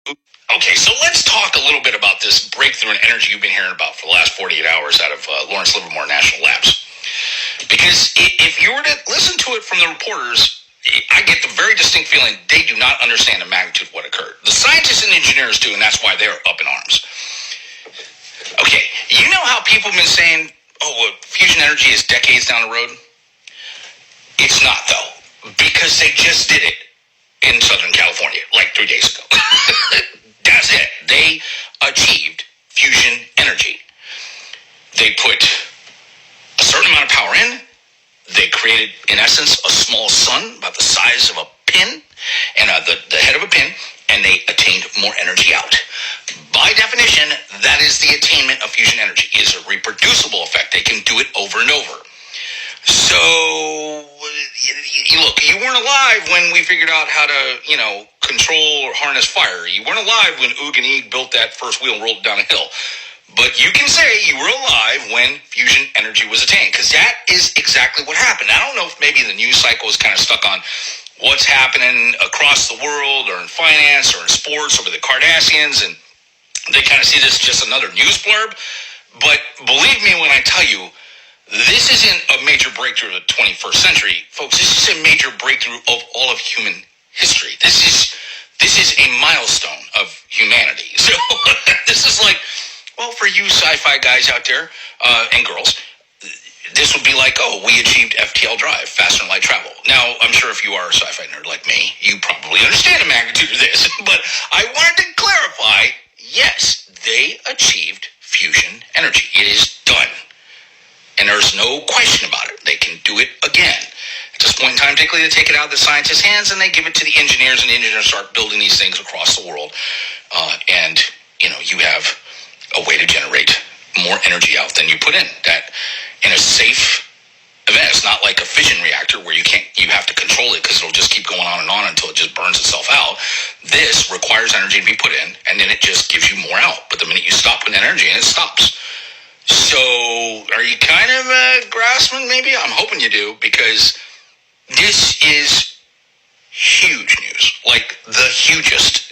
Okay, so let's talk a little bit about this breakthrough in energy you've been hearing about for the last 48 hours out of Lawrence Livermore National Labs. Because if you were to listen to it from the reporters, I get the very distinct feeling they do not understand the magnitude of what occurred. The scientists and engineers do, and that's why they're up in arms. Okay, you know how people have been saying, fusion energy is decades down the road? It's not, though, because they just did it in Southern California like 3 days ago. That's it. They achieved fusion energy. They put a certain amount of power in. They created, in essence, a small sun about the size of a pin and the head of a pin, and they attained more energy out. By definition, that is the attainment of fusion energy. It is a reproducible effect. They can do it over and over. So, look, you weren't alive when we figured out how to, control or harness fire. You weren't alive when Oog and Eeg built that first wheel and rolled it down a hill. But you can say you were alive when fusion energy was attained, because that is exactly what happened. I don't know if maybe the news cycle is kind of stuck on what's happening across the world or in finance or in sports or with the Kardashians, and they kind of see this just another news blurb. But believe me when I tell you, this isn't a major breakthrough of the 21st century. Folks, this is a major breakthrough of all of human history. This is a milestone of humanity. So this is like, well, for you sci-fi guys out there and girls, this would be like, we achieved FTL drive, faster than light travel. Now, I'm sure if you are a sci-fi nerd like me, you probably understand the magnitude of this. But I wanted to clarify, yes, they achieved fusion energy. It is done. And there's no question about it. They can do it again. At this point in time, particularly, they take it out of the scientists' hands and they give it to the engineers, and the engineers start building these things across the world. And you have a way to generate more energy out than you put in. That in a safe event, it's not like a fission reactor where you have to control it because it'll just keep going on until it just burns itself out. This requires energy to be put in, and then it just gives you more out. But the minute you stop putting energy in, it stops. So, are you kind of grasping maybe? I'm hoping you do, because this is huge news. Like the hugest